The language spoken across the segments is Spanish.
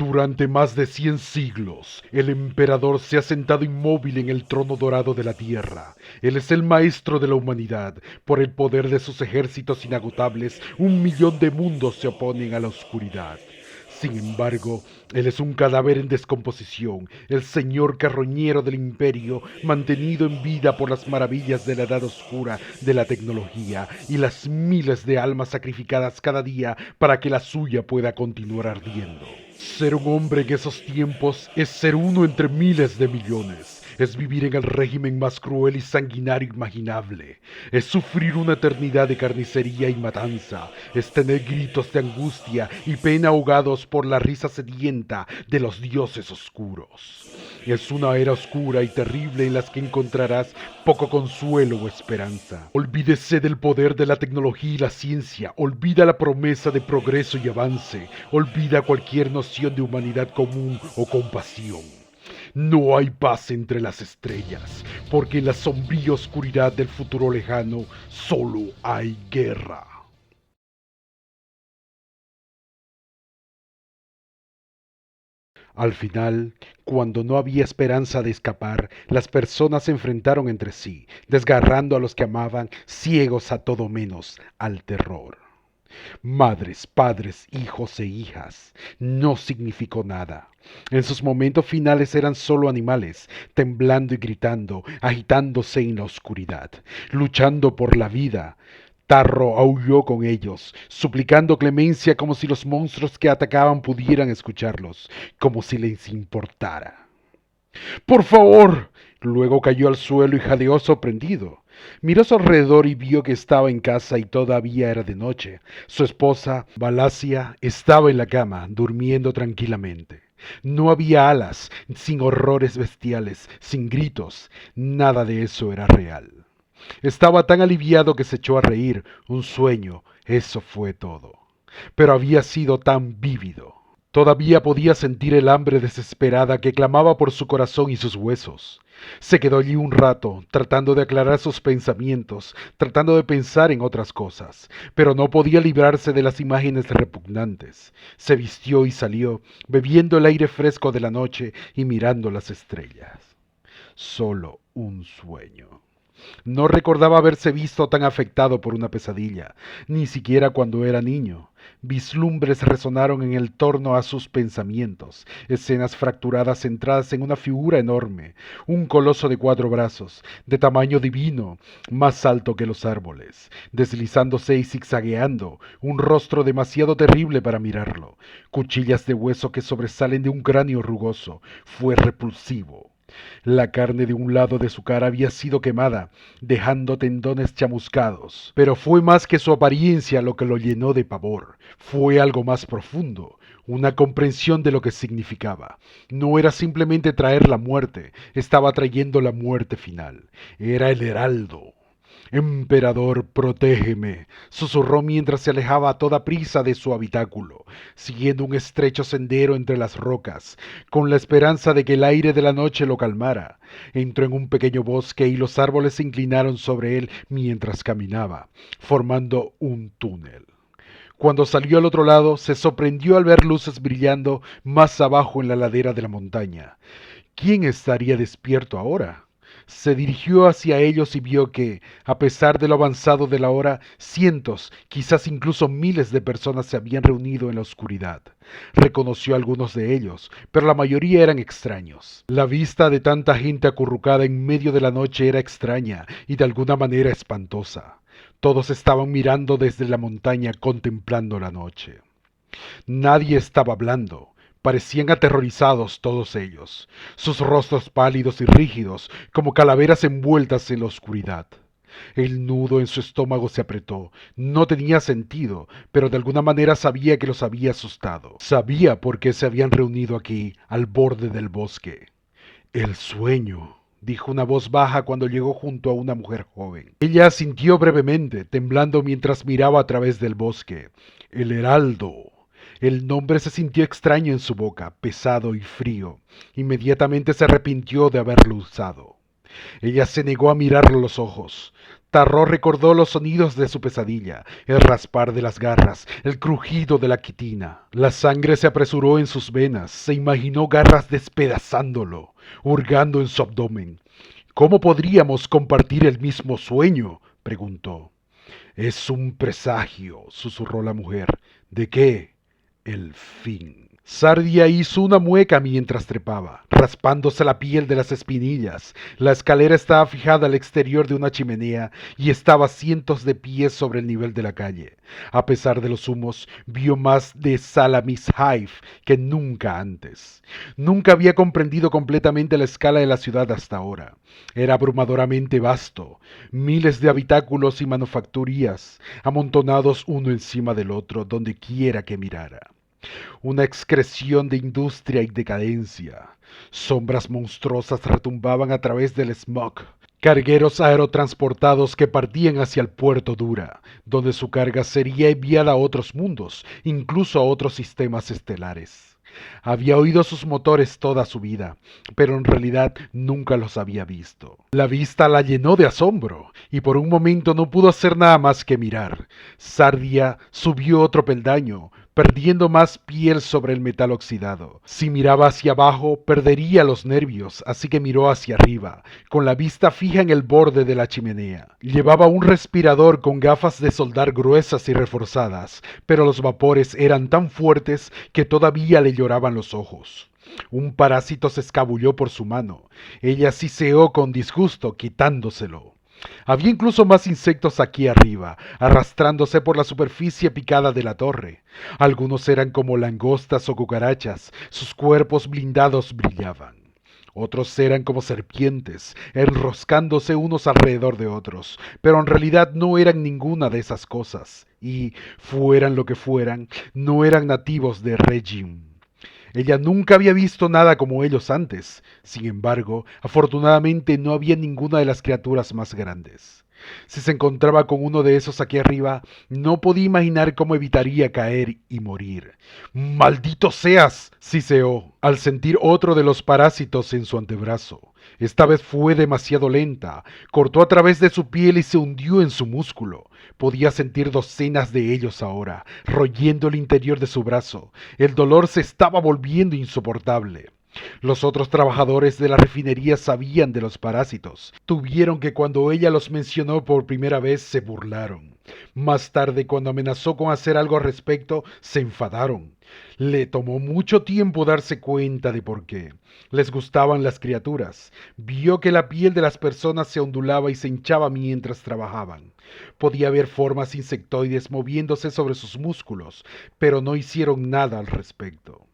Durante más de 100 siglos, el emperador se ha sentado inmóvil en el trono dorado de la tierra. Él es el maestro de la humanidad. Por el poder de sus ejércitos inagotables, 1 millón de mundos se oponen a la oscuridad. Sin embargo, él es un cadáver en descomposición, el señor carroñero del imperio, mantenido en vida por las maravillas de la edad oscura de la tecnología y las miles de almas sacrificadas cada día para que la suya pueda continuar ardiendo. Ser un hombre en esos tiempos es ser uno entre miles de millones. Es vivir en el régimen más cruel y sanguinario imaginable. Es sufrir una eternidad de carnicería y matanza. Es tener gritos de angustia y pena ahogados por la risa sedienta de los dioses oscuros. Es una era oscura y terrible en la que encontrarás poco consuelo o esperanza. Olvídese del poder de la tecnología y la ciencia. Olvida la promesa de progreso y avance. Olvida cualquier noción de humanidad común o compasión. No hay paz entre las estrellas, porque en la sombría oscuridad del futuro lejano solo hay guerra. Al final, cuando no había esperanza de escapar, las personas se enfrentaron entre sí, desgarrando a los que amaban, ciegos a todo menos al terror. Madres, padres, hijos e hijas, no significó nada. En sus momentos finales eran solo animales, temblando y gritando, agitándose en la oscuridad, luchando por la vida. Tarro aulló con ellos, suplicando clemencia como si los monstruos que atacaban pudieran escucharlos, como si les importara. ¡Por favor! Luego cayó al suelo y jadeó sorprendido. Miró a su alrededor y vio que estaba en casa y todavía era de noche. Su esposa, Valacia, estaba en la cama, durmiendo tranquilamente. No había alas, sin horrores bestiales, sin gritos. Nada de eso era real. Estaba tan aliviado que se echó a reír. Un sueño, eso fue todo. Pero había sido tan vívido. Todavía podía sentir el hambre desesperada que clamaba por su corazón y sus huesos. Se quedó allí un rato, tratando de aclarar sus pensamientos, tratando de pensar en otras cosas, pero no podía librarse de las imágenes repugnantes. Se vistió y salió, bebiendo el aire fresco de la noche y mirando las estrellas. Solo un sueño. No recordaba haberse visto tan afectado por una pesadilla, ni siquiera cuando era niño. Vislumbres resonaron en el torno a sus pensamientos, escenas fracturadas centradas en una figura enorme, un coloso de 4 brazos, de tamaño divino, más alto que los árboles, deslizándose y zigzagueando, un rostro demasiado terrible para mirarlo, cuchillas de hueso que sobresalen de un cráneo rugoso. Fue repulsivo. La carne de un lado de su cara había sido quemada, dejando tendones chamuscados. Pero fue más que su apariencia lo que lo llenó de pavor. Fue algo más profundo, una comprensión de lo que significaba. No era simplemente traer la muerte, estaba trayendo la muerte final. Era el heraldo. Emperador, protégeme, susurró mientras se alejaba a toda prisa de su habitáculo, siguiendo un estrecho sendero entre las rocas, con la esperanza de que el aire de la noche lo calmara. Entró en un pequeño bosque y los árboles se inclinaron sobre él mientras caminaba, formando un túnel. Cuando salió al otro lado, se sorprendió al ver luces brillando más abajo en la ladera de la montaña. ¿Quién estaría despierto ahora? Se dirigió hacia ellos y vio que, a pesar de lo avanzado de la hora, cientos, quizás incluso miles de personas se habían reunido en la oscuridad. Reconoció a algunos de ellos, pero la mayoría eran extraños. La vista de tanta gente acurrucada en medio de la noche era extraña y de alguna manera espantosa. Todos estaban mirando desde la montaña contemplando la noche. Nadie estaba hablando. Parecían aterrorizados todos ellos, sus rostros pálidos y rígidos, como calaveras envueltas en la oscuridad. El nudo en su estómago se apretó. No tenía sentido, pero de alguna manera sabía que los había asustado. Sabía por qué se habían reunido aquí, al borde del bosque. El sueño, dijo una voz baja cuando llegó junto a una mujer joven. Ella asintió brevemente, temblando mientras miraba a través del bosque. El heraldo. El nombre se sintió extraño en su boca, pesado y frío. Inmediatamente se arrepintió de haberlo usado. Ella se negó a mirarlo a los ojos. Tarró recordó los sonidos de su pesadilla, el raspar de las garras, el crujido de la quitina. La sangre se apresuró en sus venas, se imaginó garras despedazándolo, hurgando en su abdomen. ¿Cómo podríamos compartir el mismo sueño?, preguntó. Es un presagio, susurró la mujer. ¿De qué? El fin. Sardia hizo una mueca mientras trepaba, raspándose la piel de las espinillas. La escalera estaba fijada al exterior de una chimenea y estaba cientos de pies sobre el nivel de la calle. A pesar de los humos, vio más de Salamis Hive que nunca antes. Nunca había comprendido completamente la escala de la ciudad hasta ahora. Era abrumadoramente vasto, miles de habitáculos y manufacturías, amontonados uno encima del otro donde quiera que mirara. Una excreción de industria y decadencia. Sombras monstruosas retumbaban a través del smog. Cargueros aerotransportados que partían hacia el puerto Dura, donde su carga sería enviada a otros mundos, incluso a otros sistemas estelares. Había oído sus motores toda su vida, pero en realidad nunca los había visto. La vista la llenó de asombro, y por un momento no pudo hacer nada más que mirar. Sardia subió otro peldaño, perdiendo más piel sobre el metal oxidado. Si miraba hacia abajo, perdería los nervios, así que miró hacia arriba, con la vista fija en el borde de la chimenea. Llevaba un respirador con gafas de soldar gruesas y reforzadas, pero los vapores eran tan fuertes que todavía le lloraban los ojos. Un parásito se escabulló por su mano. Ella siseó con disgusto, quitándoselo. Había incluso más insectos aquí arriba, arrastrándose por la superficie picada de la torre. Algunos eran como langostas o cucarachas, sus cuerpos blindados brillaban. Otros eran como serpientes, enroscándose unos alrededor de otros, pero en realidad no eran ninguna de esas cosas, y, fueran lo que fueran, no eran nativos de Regim. Ella nunca había visto nada como ellos antes. Sin embargo, afortunadamente no había ninguna de las criaturas más grandes. Si se encontraba con uno de esos aquí arriba, no podía imaginar cómo evitaría caer y morir. ¡Maldito seas!, siseó, al sentir otro de los parásitos en su antebrazo. Esta vez fue demasiado lenta, cortó a través de su piel y se hundió en su músculo. Podía sentir docenas de ellos ahora, royendo el interior de su brazo. El dolor se estaba volviendo insoportable. Los otros trabajadores de la refinería sabían de los parásitos. Tuvieron que cuando ella los mencionó por primera vez se burlaron. Más tarde, cuando amenazó con hacer algo al respecto, se enfadaron. Le tomó mucho tiempo darse cuenta de por qué. Les gustaban las criaturas. Vio que la piel de las personas se ondulaba y se hinchaba mientras trabajaban. Podía ver formas insectoides moviéndose sobre sus músculos, pero no hicieron nada al respecto.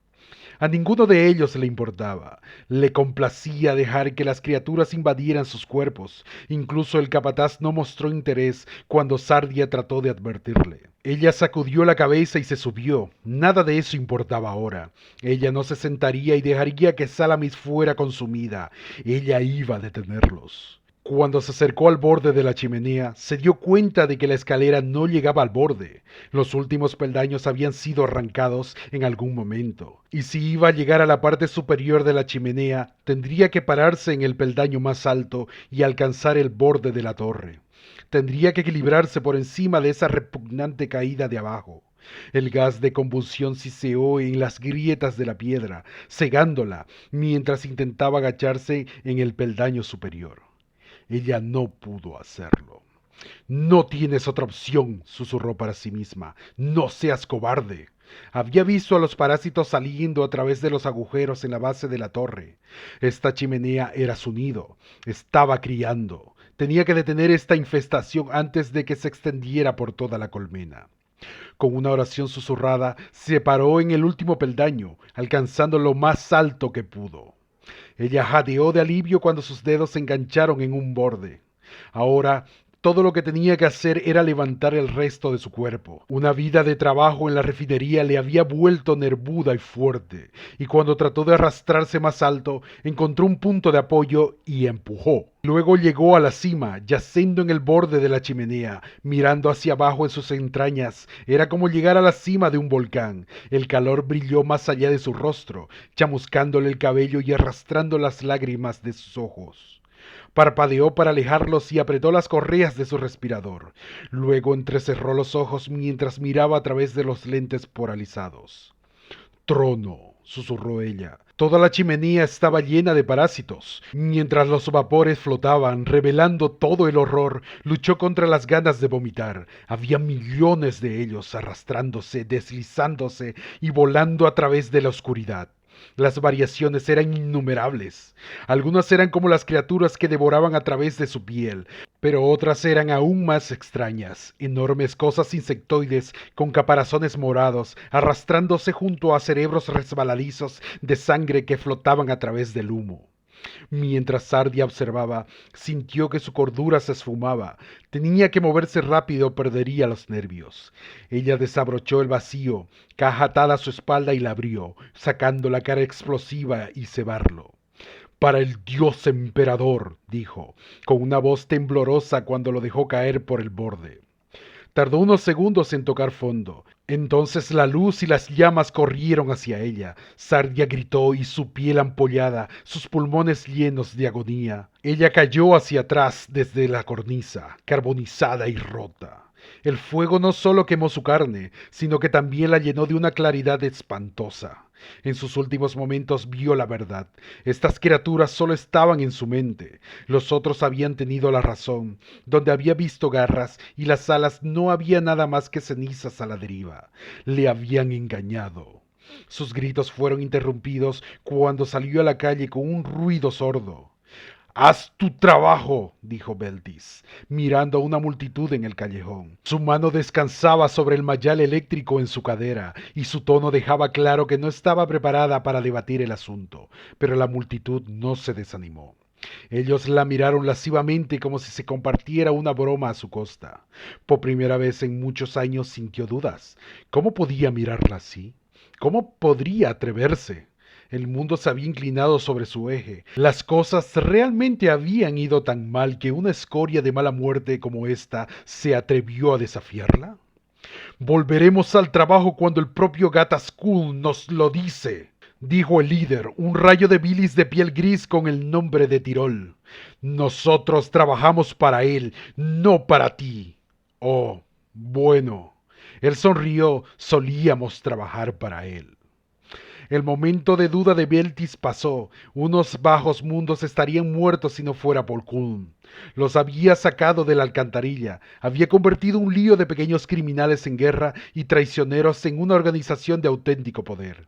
A ninguno de ellos le importaba. Le complacía dejar que las criaturas invadieran sus cuerpos. Incluso el capataz no mostró interés cuando Sardia trató de advertirle. Ella sacudió la cabeza y se subió. Nada de eso importaba ahora. Ella no se sentaría y dejaría que Salamis fuera consumida. Ella iba a detenerlos. Cuando se acercó al borde de la chimenea, se dio cuenta de que la escalera no llegaba al borde. Los últimos peldaños habían sido arrancados en algún momento. Y si iba a llegar a la parte superior de la chimenea, tendría que pararse en el peldaño más alto y alcanzar el borde de la torre. Tendría que equilibrarse por encima de esa repugnante caída de abajo. El gas de combustión siseó en las grietas de la piedra, cegándola, mientras intentaba agacharse en el peldaño superior. Ella no pudo hacerlo. No tienes otra opción, susurró para sí misma. No seas cobarde. Había visto a los parásitos saliendo a través de los agujeros en la base de la torre. Esta chimenea era su nido. Estaba criando. Tenía que detener esta infestación antes de que se extendiera por toda la colmena. Con una oración susurrada, se paró en el último peldaño, alcanzando lo más alto que pudo. Ella jadeó de alivio cuando sus dedos se engancharon en un borde. Ahora, todo lo que tenía que hacer era levantar el resto de su cuerpo. Una vida de trabajo en la refinería le había vuelto nervuda y fuerte, y cuando trató de arrastrarse más alto, encontró un punto de apoyo y empujó. Luego llegó a la cima, yaciendo en el borde de la chimenea, mirando hacia abajo en sus entrañas. Era como llegar a la cima de un volcán. El calor brilló más allá de su rostro, chamuscándole el cabello y arrastrando las lágrimas de sus ojos. Parpadeó para alejarlos y apretó las correas de su respirador. Luego entrecerró los ojos mientras miraba a través de los lentes polarizados. Trono, susurró ella. Toda la chimenea estaba llena de parásitos. Mientras los vapores flotaban, revelando todo el horror, luchó contra las ganas de vomitar. Había millones de ellos arrastrándose, deslizándose y volando a través de la oscuridad. Las variaciones eran innumerables. Algunas eran como las criaturas que devoraban a través de su piel, pero otras eran aún más extrañas, enormes cosas insectoides con caparazones morados, arrastrándose junto a cerebros resbaladizos de sangre que flotaban a través del humo. Mientras Sardia observaba, sintió que su cordura se esfumaba. Tenía que moverse rápido o perdería los nervios. Ella desabrochó el vacío, caja atada a su espalda y la abrió, sacando la cara explosiva y cebarlo. Para el dios emperador, dijo, con una voz temblorosa cuando lo dejó caer por el borde. Tardó unos segundos en tocar fondo. Entonces la luz y las llamas corrieron hacia ella. Sardia gritó y su piel ampollada, sus pulmones llenos de agonía. Ella cayó hacia atrás desde la cornisa, carbonizada y rota. El fuego no solo quemó su carne, sino que también la llenó de una claridad espantosa. En sus últimos momentos vio la verdad. Estas criaturas solo estaban en su mente. Los otros habían tenido la razón. Donde había visto garras y las alas no había nada más que cenizas a la deriva. Le habían engañado. Sus gritos fueron interrumpidos cuando salió a la calle con un ruido sordo. «Haz tu trabajo», dijo Beltis, mirando a una multitud en el callejón. Su mano descansaba sobre el mayal eléctrico en su cadera, y su tono dejaba claro que no estaba preparada para debatir el asunto, pero la multitud no se desanimó. Ellos la miraron lascivamente como si se compartiera una broma a su costa. Por primera vez en muchos años sintió dudas. ¿Cómo podía mirarla así? ¿Cómo podría atreverse? El mundo se había inclinado sobre su eje. Las cosas realmente habían ido tan mal que una escoria de mala muerte como esta se atrevió a desafiarla. Volveremos al trabajo cuando el propio Gataskul nos lo dice, dijo el líder, un rayo de bilis de piel gris con el nombre de Tirol. Nosotros trabajamos para él, no para ti. Oh, bueno. Él sonrió, solíamos trabajar para él. El momento de duda de Beltis pasó. Unos bajos mundos estarían muertos si no fuera por Kulm. Los había sacado de la alcantarilla, había convertido un lío de pequeños criminales en guerra y traicioneros en una organización de auténtico poder.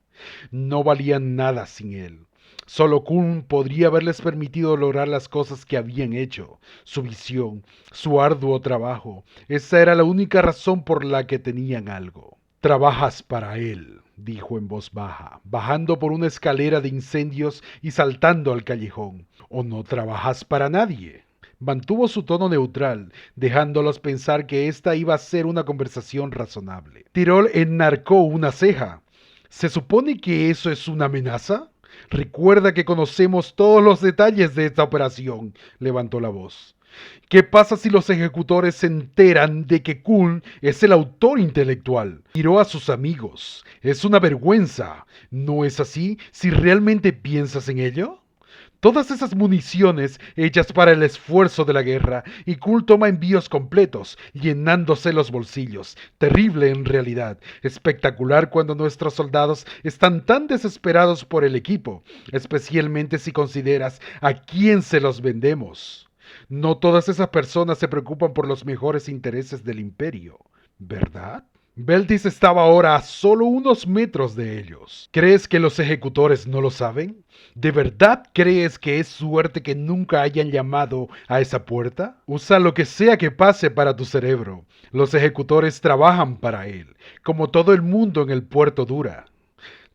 No valían nada sin él. Solo Kulm podría haberles permitido lograr las cosas que habían hecho, su visión, su arduo trabajo. Esa era la única razón por la que tenían algo. Trabajas para él, dijo en voz baja, bajando por una escalera de incendios y saltando al callejón. ¿O no trabajas para nadie? Mantuvo su tono neutral, dejándolos pensar que esta iba a ser una conversación razonable. Tirol enarcó una ceja. ¿Se supone que eso es una amenaza? Recuerda que conocemos todos los detalles de esta operación, levantó la voz. ¿Qué pasa si los ejecutores se enteran de que Kulm es el autor intelectual? Miró a sus amigos. Es una vergüenza. ¿No es así si realmente piensas en ello? Todas esas municiones hechas para el esfuerzo de la guerra, y Kulm toma envíos completos, llenándose los bolsillos. Terrible en realidad. Espectacular cuando nuestros soldados están tan desesperados por el equipo, especialmente si consideras a quién se los vendemos. No todas esas personas se preocupan por los mejores intereses del imperio, ¿verdad? Beltis estaba ahora a solo unos metros de ellos. ¿Crees que los ejecutores no lo saben? ¿De verdad crees que es suerte que nunca hayan llamado a esa puerta? Usa lo que sea que pase para tu cerebro. Los ejecutores trabajan para él, como todo el mundo en el puerto Dura.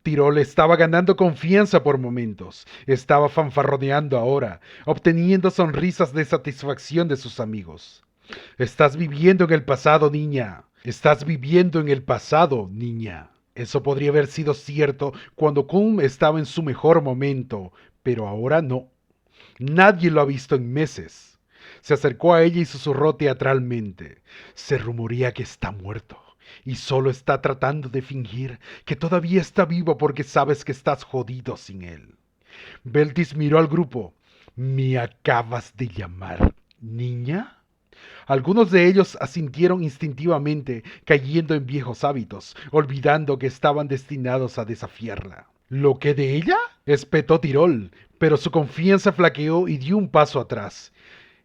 Tirol estaba ganando confianza por momentos. Estaba fanfarroneando ahora, obteniendo sonrisas de satisfacción de sus amigos. Estás viviendo en el pasado, niña. Estás viviendo en el pasado, niña. Eso podría haber sido cierto cuando Kulm estaba en su mejor momento, pero ahora no. Nadie lo ha visto en meses. Se acercó a ella y susurró teatralmente. Se rumorea que está muerto. Y solo está tratando de fingir que todavía está vivo porque sabes que estás jodido sin él. Beltis miró al grupo. ¿Me acabas de llamar niña? Algunos de ellos asintieron instintivamente, cayendo en viejos hábitos, olvidando que estaban destinados a desafiarla. ¿Lo que de ella? Espetó Tirol, pero su confianza flaqueó y dio un paso atrás.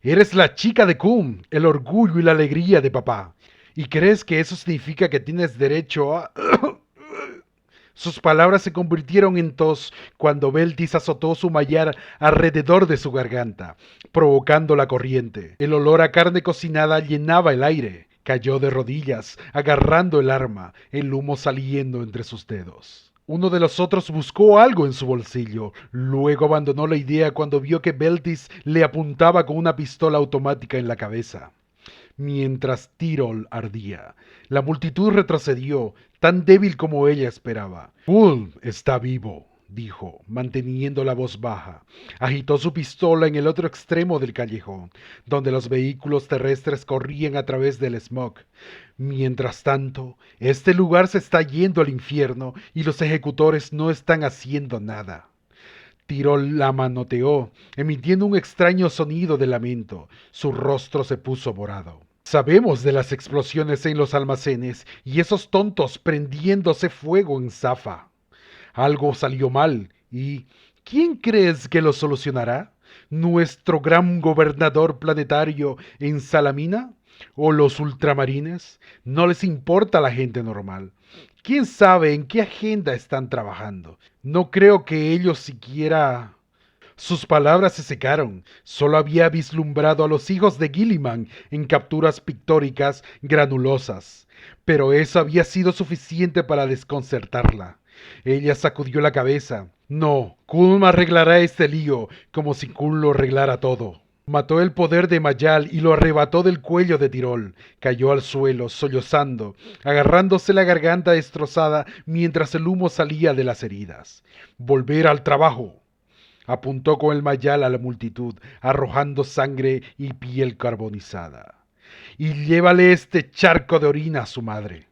Eres la chica de Cum, el orgullo y la alegría de papá. ¿Y crees que eso significa que tienes derecho a...? Sus palabras se convirtieron en tos cuando Beltis azotó su mayar alrededor de su garganta, provocando la corriente. El olor a carne cocinada llenaba el aire. Cayó de rodillas, agarrando el arma, el humo saliendo entre sus dedos. Uno de los otros buscó algo en su bolsillo, luego abandonó la idea cuando vio que Beltis le apuntaba con una pistola automática en la cabeza. Mientras Tirol ardía, la multitud retrocedió, tan débil como ella esperaba. Ulm está vivo, dijo, manteniendo la voz baja. Agitó su pistola en el otro extremo del callejón, donde los vehículos terrestres corrían a través del smog. Mientras tanto, este lugar se está yendo al infierno y los ejecutores no están haciendo nada. Tirol la manoteó, emitiendo un extraño sonido de lamento. Su rostro se puso morado. Sabemos de las explosiones en los almacenes y esos tontos prendiéndose fuego en Zafa. Algo salió mal y ¿quién crees que lo solucionará? ¿Nuestro gran gobernador planetario en Salamina? ¿O los ultramarines? No les importa a la gente normal. ¿Quién sabe en qué agenda están trabajando? No creo que ellos siquiera... Sus palabras se secaron. Solo había vislumbrado a los hijos de Gilliman en capturas pictóricas granulosas. Pero eso había sido suficiente para desconcertarla. Ella sacudió la cabeza. No, Kulm arreglará este lío, como si Kulm lo arreglara todo. Mató el poder de Mayal y lo arrebató del cuello de Tirol. Cayó al suelo, sollozando, agarrándose la garganta destrozada mientras el humo salía de las heridas. Volver al trabajo. Apuntó con el mayal a la multitud, arrojando sangre y piel carbonizada. Y llévale este charco de orina a su madre.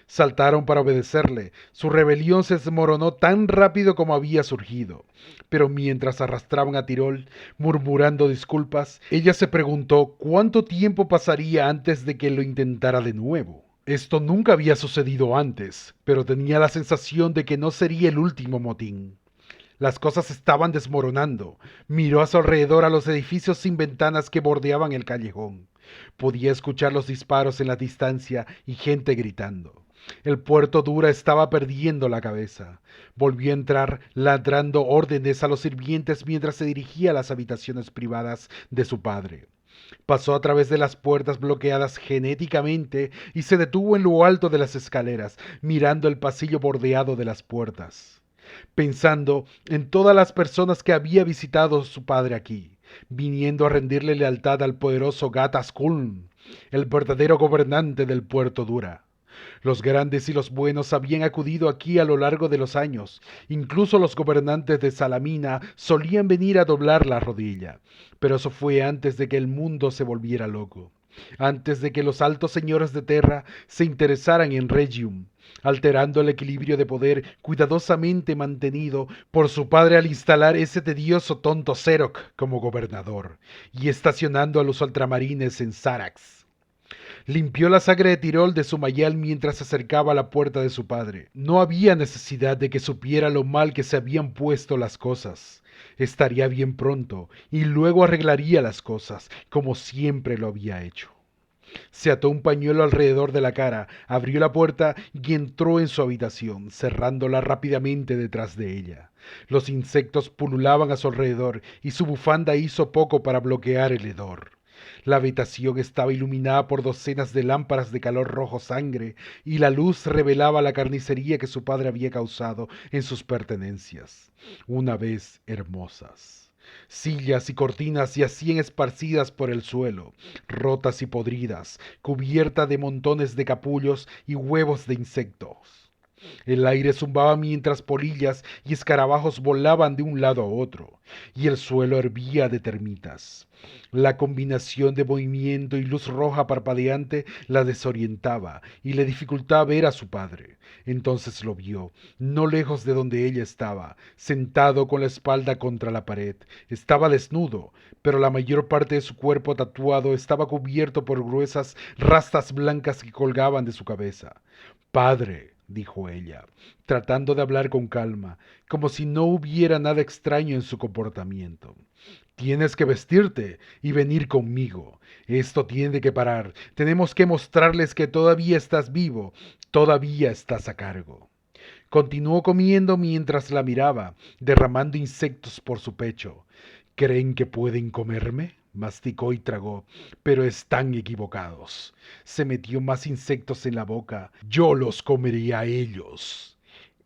Saltaron para obedecerle. Su rebelión se desmoronó tan rápido como había surgido. Pero mientras arrastraban a Tirol, murmurando disculpas, ella se preguntó cuánto tiempo pasaría antes de que lo intentara de nuevo. Esto nunca había sucedido antes, pero tenía la sensación de que no sería el último motín. Las cosas estaban desmoronando. Miró a su alrededor a los edificios sin ventanas que bordeaban el callejón. Podía escuchar los disparos en la distancia y gente gritando. El puerto Dura estaba perdiendo la cabeza. Volvió a entrar ladrando órdenes a los sirvientes mientras se dirigía a las habitaciones privadas de su padre. Pasó a través de las puertas bloqueadas genéticamente y se detuvo en lo alto de las escaleras, mirando el pasillo bordeado de las puertas, pensando en todas las personas que había visitado su padre aquí, viniendo a rendirle lealtad al poderoso Gatas Kulm, el verdadero gobernante del puerto Dura. Los grandes y los buenos habían acudido aquí a lo largo de los años. Incluso los gobernantes de Salamina solían venir a doblar la rodilla. Pero eso fue antes de que el mundo se volviera loco. Antes de que los altos señores de Terra se interesaran en Regium, alterando el equilibrio de poder cuidadosamente mantenido por su padre al instalar ese tedioso tonto Xeroc como gobernador, y estacionando a los ultramarines en Sarax. Limpió la sangre de Tirol de su mayal mientras se acercaba a la puerta de su padre. No había necesidad de que supiera lo mal que se habían puesto las cosas. Estaría bien pronto, y luego arreglaría las cosas, como siempre lo había hecho. Se ató un pañuelo alrededor de la cara, abrió la puerta y entró en su habitación, cerrándola rápidamente detrás de ella. Los insectos pululaban a su alrededor y su bufanda hizo poco para bloquear el hedor. La habitación estaba iluminada por docenas de lámparas de color rojo sangre y la luz revelaba la carnicería que su padre había causado en sus pertenencias, una vez hermosas. Sillas y cortinas yacían esparcidas por el suelo, rotas y podridas, cubiertas de montones de capullos y huevos de insectos. El aire zumbaba mientras polillas y escarabajos volaban de un lado a otro, y el suelo hervía de termitas. La combinación de movimiento y luz roja parpadeante la desorientaba y le dificultaba ver a su padre. Entonces lo vio, no lejos de donde ella estaba, sentado con la espalda contra la pared. Estaba desnudo, pero la mayor parte de su cuerpo tatuado estaba cubierto por gruesas rastas blancas que colgaban de su cabeza. Padre, dijo ella, tratando de hablar con calma, como si no hubiera nada extraño en su comportamiento. Tienes que vestirte y venir conmigo. Esto tiene que parar. Tenemos que mostrarles que todavía estás vivo, todavía estás a cargo. Continuó comiendo mientras la miraba, derramando insectos por su pecho. ¿Creen que pueden comerme? Masticó y tragó, pero están equivocados. Se metió más insectos en la boca. Yo los comería a ellos.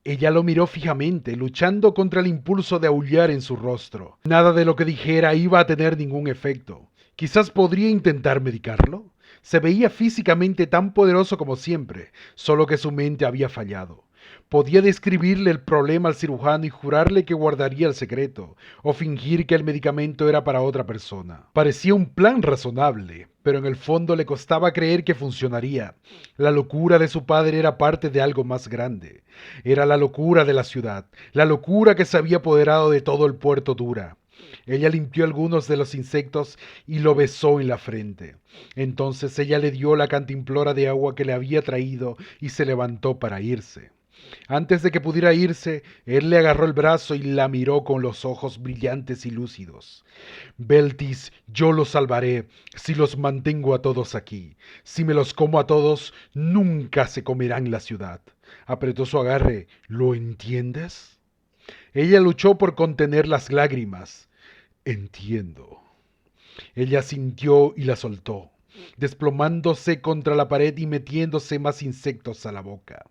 Ella lo miró fijamente, luchando contra el impulso de aullar en su rostro. Nada de lo que dijera iba a tener ningún efecto. Quizás podría intentar medicarlo. Se veía físicamente tan poderoso como siempre, solo que su mente había fallado. Podía describirle el problema al cirujano y jurarle que guardaría el secreto, o fingir que el medicamento era para otra persona. Parecía un plan razonable, pero en el fondo le costaba creer que funcionaría. La locura de su padre era parte de algo más grande. Era la locura de la ciudad, la locura que se había apoderado de todo el puerto Dura. Ella limpió algunos de los insectos y lo besó en la frente. Entonces ella le dio la cantimplora de agua que le había traído y se levantó para irse. Antes de que pudiera irse, él le agarró el brazo y la miró con los ojos brillantes y lúcidos. Beltis, yo los salvaré si los mantengo a todos aquí. Si me los como a todos, nunca se comerán la ciudad. Apretó su agarre. ¿Lo entiendes? Ella luchó por contener las lágrimas. Entiendo. Ella sintió y la soltó, desplomándose contra la pared y metiéndose más insectos a la boca.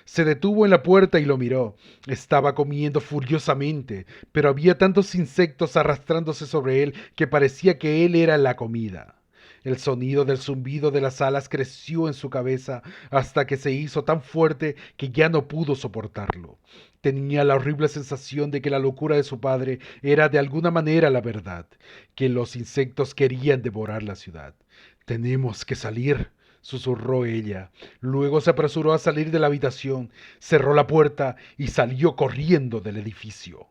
Se detuvo en la puerta y lo miró. Estaba comiendo furiosamente, pero había tantos insectos arrastrándose sobre él que parecía que él era la comida. El sonido del zumbido de las alas creció en su cabeza hasta que se hizo tan fuerte que ya no pudo soportarlo. Tenía la horrible sensación de que la locura de su padre era de alguna manera la verdad, que los insectos querían devorar la ciudad. Tenemos que salir, susurró ella. Luego se apresuró a salir de la habitación, cerró la puerta y salió corriendo del edificio.